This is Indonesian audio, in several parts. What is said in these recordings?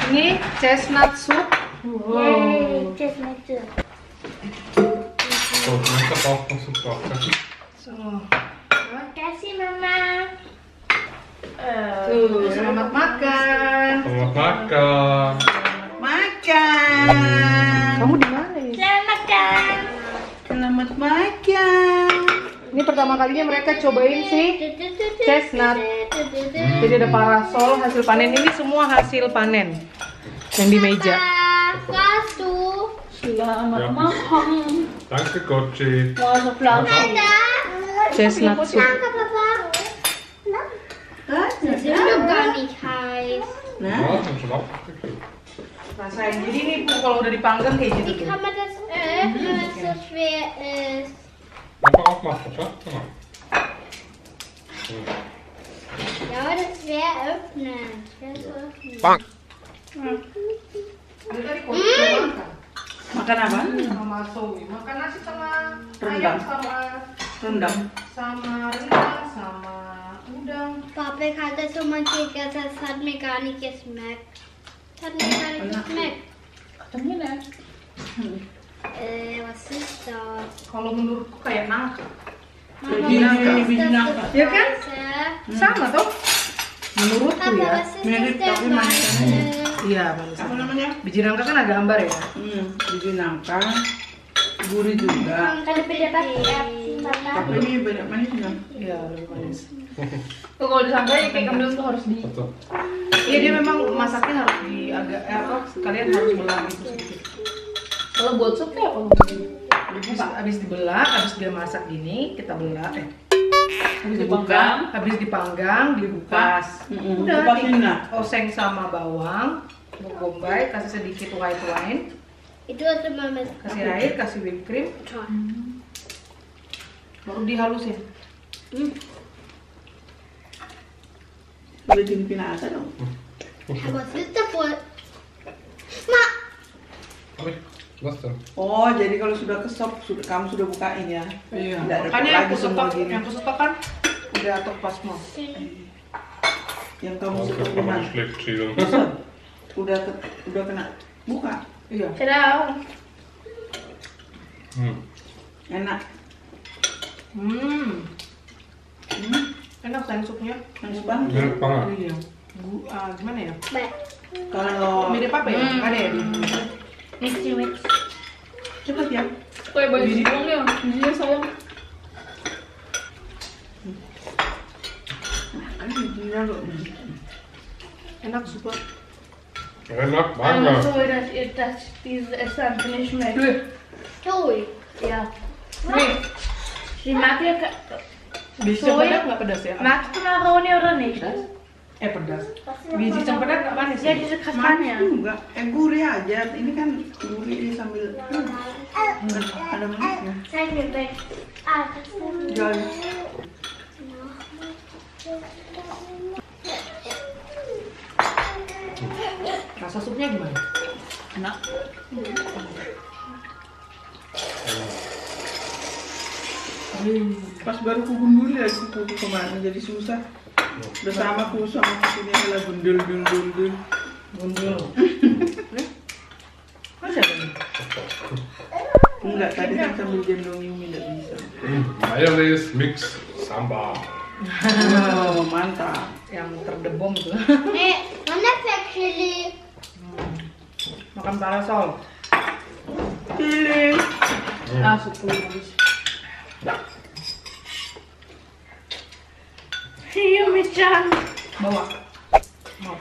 Ini chestnut soup. Wow. Chestnut soup. Mantap auch noch super. So. Terima kasih Mama. Tuh, selamat makan. Selamat makan. Makan. Kamu di mana ini? Selamat makan. Selamat makan. Ini pertama kalinya mereka cobain sih chestnut. Jadi ada parasol hasil panen, ini semua hasil panen yang di meja. Satu. Selamat makan. Danke Gotchi. Mau flauschig. Chestnut soup. Danke Papa. Das ist doch gar nicht heiß. Ja, sind schon abgekühlt. Rasain. Jadi ini kalau udah dipanggang kayak gitu Wie tuh. kann man das öffnen, wenn es so schwer ist? Einfach aufmachen, ja? Genau. Ja, das ist schwer öffnen. Schwer zu öffnen. Bang. Ini tadi kok makan. Makan apa? Sama soy. Makan nasi sama Rendang. ayam sama Rendang. rendang sama udang. Papa hat das so manche gegessen, das hat mir gar nicht geschmeckt. Das hat mir gar nicht geschmeckt. Katanya nih. Was ist das? Kalau menurutku kayak nangka. Mama, Biji was nangka, ist biji das nangka. für Ya kan? Weiße? Sama toh? Menurutku Papa, ya. was ist Mirip das tapi der manis. Weiße? Iya, manis. Apa namanya? Biji nangka kan agak hambar ya. Biji nangka. Gurih juga. Kan beda pakai Papa. Tapi ini beda manisnya. Iya, lebih manis. Tuh kalau disangka ya kayak kandung tuh harus di. Betul. Iya, dia memang masaknya harus di agak kalian harus belah gitu sedikit. Kalau buat sup ya apa? Habis dibelah, habis dia masak gini, kita belah Habis dipanggang. habis dipanggang, dikupas. Udah Kupasin lah. oseng sama bawang, bombay, kasih sedikit white wine, Itu ada Mama. kasih air, kasih whipped cream, baru dihalusin. Udah jadi pinata dong. Was ist das wohl? Ma, Hab ich? Was denn? Oh, jadi kalau sudah kesop, kamu sudah bukain ya? Iya. Nggak repot Makanya lagi semua gini. yang kusetok kan udah pas mau. Yang kamu Das sudah ist aber bukan. nicht schlecht, Chilo. Udah kena buka. Iya. Ciao. Enak. Enak sayang supnya. Manis banget. Mirip banget. Iya. Gimana ya? baik. Kalau Mirip apa ya? Ada ya di Mix. cepet ya. Kayak baju siang ya, bijinya sayang. Kan bijinya loh. enak super. Enak banget. So, dass diese Essen nicht schmeckt. Toll. Ja. Nee. Sie mag ja. Bisa Soy. banget nggak pedas ya? Magst du Macaroni oder nicht? Pedas. Biji cempedak nggak manis? Ya disekaskannya. Enggak, gurih aja. Ini kan gurih sambil ada manisnya. Saya bebek. Jual. Rasa supnya gimana? Enak. Pas baru kubun lagi kuku kemana jadi susah. Udah sama aku sama kukunya adalah gundul. Gundul. Masa ini? Enggak, tadi kan sambil gendong Yumi nggak bisa. Mayonnaise mix sambal. Oh, mantap. Yang terdebong tuh. Mana actually? Makan parasol. Pilih. Sup habis. Yumi-chan. Bawa. Mau.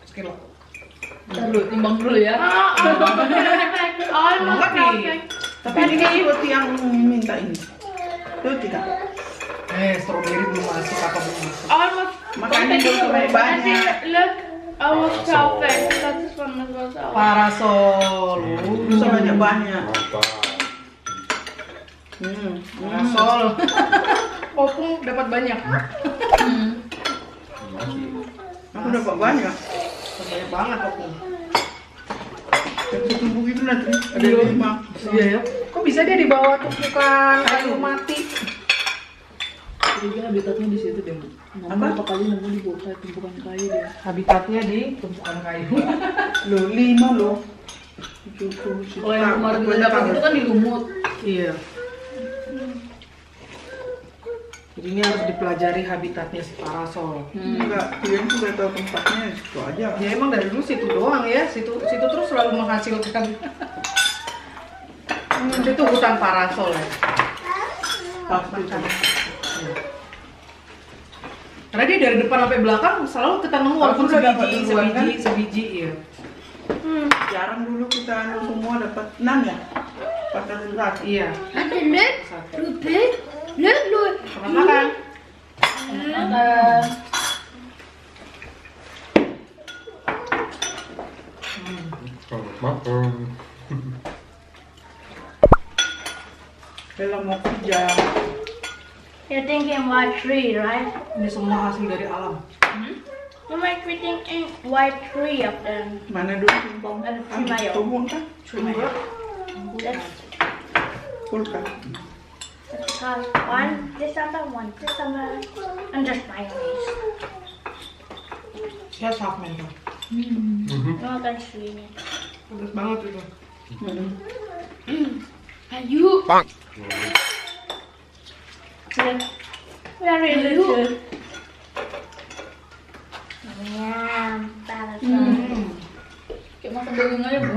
Sekilo. Dulu timbang dulu ya. Almost perfect. Tapi ini roti yang minta ini. Roti kan? Strawberry belum masuk apa belum masuk? Almost. Makanya belum banyak. Look, almost perfect. That's one as well. Parasol. Bisa banyak. Mantap. Parasol. Opung dapat banyak. Aku dapat banyak. Banyak banget opung. Yang setumpuk itu nanti ada 5. Iya ya. Kok bisa dia dibawa tumpukan kayu mati? Jadi habitatnya di situ deh. Apa? Berapa kali nemu di bawah tumpukan kayu dia. Habitatnya di tumpukan kayu. Loh, 5 loh. Kalau yang kemarin kita dapat itu kan di lumut. Iya. Jadi ini harus dipelajari habitatnya si parasol. Enggak, kalian sudah tahu tempatnya itu aja. Ya emang dari dulu situ doang ya, situ terus selalu menghasilkan. Itu hutan parasol ya. Pasti itu. Karena dia dari depan sampai belakang selalu kita nemu walaupun Aku udah dapat duluan, kan? sebiji ya. Jarang dulu kita semua dapat 6 ya. Pakai surat. Iya. Look. Selamat makan. Selamat makan. Kalau mau kerja. You're thinking white tree, right? Ini semua hasil dari alam. You might be thinking white tree of them. Mana dulu singkong? Cimayo. Tunggu kan? That's Full kan? because one this summer, and just mayonnaise. Saya half mental. No, that's sweet. Pedas banget itu. Ayu. Yeah, really good. Kayak makan daging aja bu.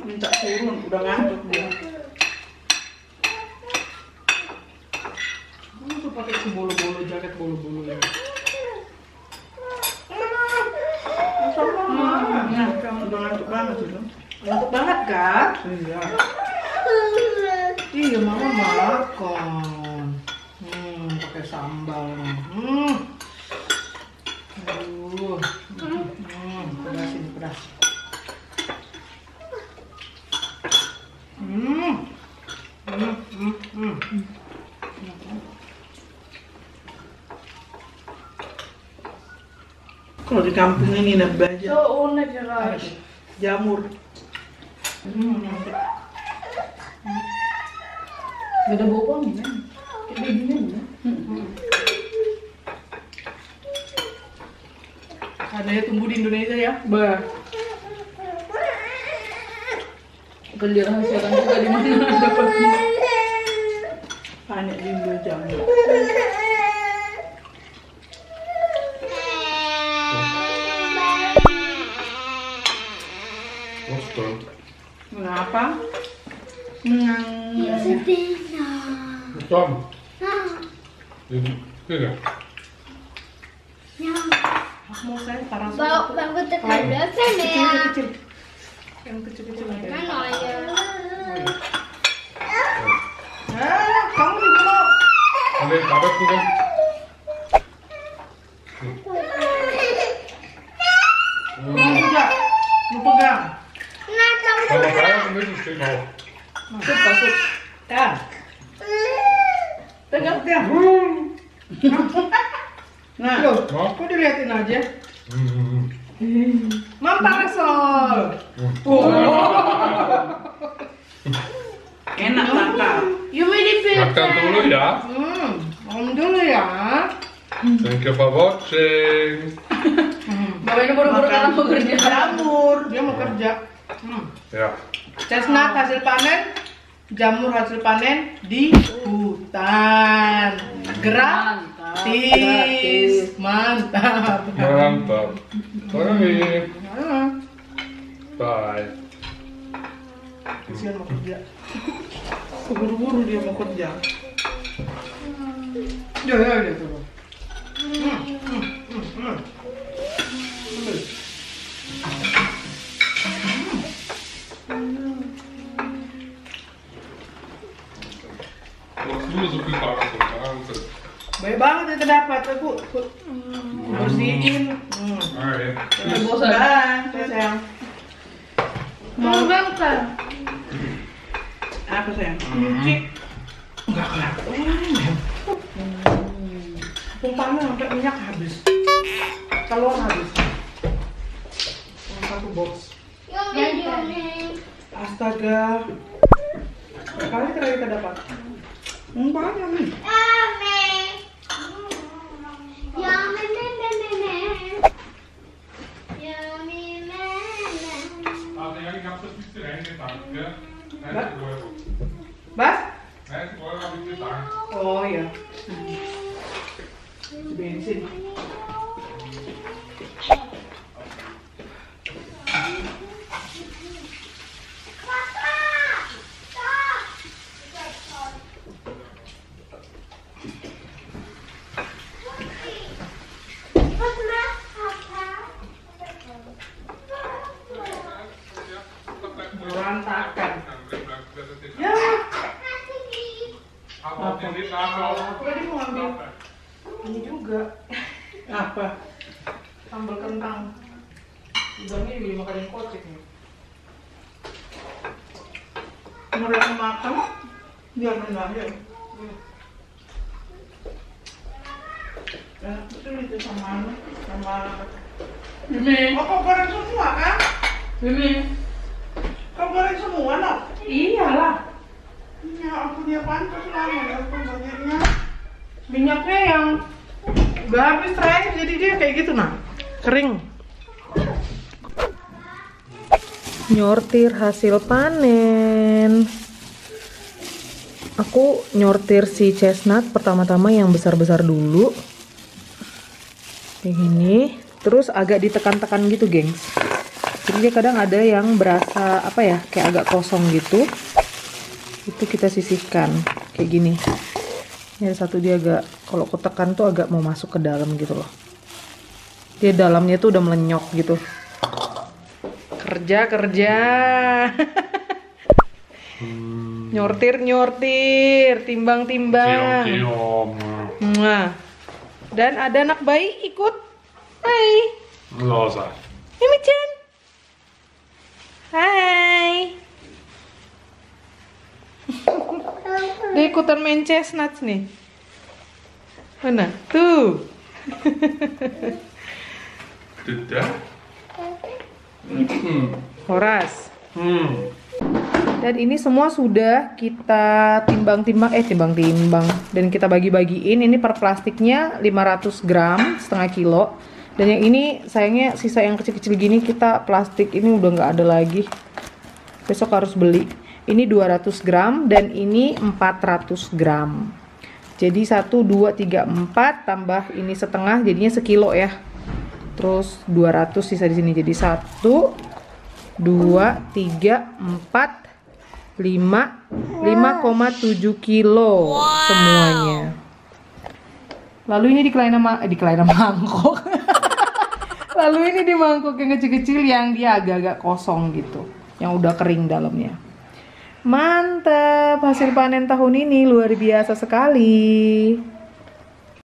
Minta turun, udah ngantuk dia. Tuh pakai si bolo-bolo, jaket bolo-bolo ya. Udah ngantuk banget itu. Ngantuk banget kan? Iya. Iya, mama makan. Pakai sambal. Aduh. Pedas ini, pedas. Kalau di kampung ini nambah aja So unik ya guys. jamur. Gak ada bokong ya? Kayak begini ya? Adanya tumbuh di Indonesia ya? Bukan dirahasiakan juga di mana dapatnya. Banyak di Indo jamur. Oscar. Mengapa? Tom. Tidak. Mau saya parasol. Bagus sekali ya. Kecil-kecil. Yang kecil-kecil aja. Mana ya? Nee, dapat bukan? Enggak. Lu pegang. Nah, kamu Kalau kayak itu steht noch. Masuk, masuk. Ya. Pegang. Nah, Loh, Mau? kok diliatin aja? Hmm. Mam parasol. enak tangkap. you really feel Makan dulu ya. Om dulu ya. Thank you for watching. Bapak ini buru-buru Makan. karena mau kerja. Jamur. Dia mau kerja. Ja. Chestnut hasil panen, jamur hasil panen di hutan. Gratis, mantap. Mantap. Bye. Ah, Bye. kasihan mau kerja. Buru-buru dia mau kerja. Ya tuh. Warum hast du so viel Parasol? Wahnsinn. Baik banget itu dapat, Bu. Bersihin. Alright. Udah bosan. Dah, sayang. mau bangka. Apa sayang? Nyuci. Enggak kelihatan. Pumpangnya sampai minyak habis. Telur habis. Satu box. Astaga. Kali terakhir kita dapat. Banyak nih. Also, ja, ich habe das ein bisschen reingetankt, gell? 90 Euro. Bas? 90 Euro habe ich getankt. Oh iya. Bensin. Berantakan. Ya. Apa ini tahu? Aku tadi mau ambil ini juga. Apa? Sambal kentang. Udangnya juga dimakanin kocek nih. Mereka makan biar mengalir. Ya, betul itu sama Mimi, oh, kau goreng semua kan? Mimi. Kau goreng semua, no? Iyalah. Ya ampun, dia pantas lama ya ampun banyaknya. Minyaknya yang udah habis terakhir, jadi dia kayak gitu nah. Kering. Nyortir hasil panen. Aku nyortir si chestnut pertama-tama yang besar-besar dulu. Kayak gini. Terus agak ditekan-tekan gitu, gengs. Jadi dia kadang ada yang berasa apa ya, kayak agak kosong gitu. Itu kita sisihkan kayak gini. Ini ada satu dia agak, kalau aku tekan tuh agak mau masuk ke dalam gitu loh. Dia dalamnya tuh udah melenyok gitu. Kerja. Nyortir, timbang. Cium. Nah. Dan ada anak bayi ikut. Hai. Losa. Mimi-chan. Hai. Dia ikutan main chestnuts nih. Mana? Tuh. Tidak. Horas. Dan ini semua sudah kita timbang-timbang dan kita bagi-bagiin. Ini per plastiknya 500 gram, setengah kilo. Dan yang ini sayangnya sisa yang kecil-kecil gini kita plastik ini udah nggak ada lagi. Besok harus beli. Ini 200 gram dan ini 400 gram. Jadi 1, 2, 3, 4 tambah ini setengah jadinya sekilo ya. Terus 200 sisa di sini jadi 1, 2, 3, 4, 5, 5,7 kilo semuanya. Lalu ini di kelainan mangkok. Lalu ini di mangkok yang kecil-kecil yang dia agak-agak kosong gitu, yang udah kering dalamnya. Mantap, hasil panen tahun ini luar biasa sekali.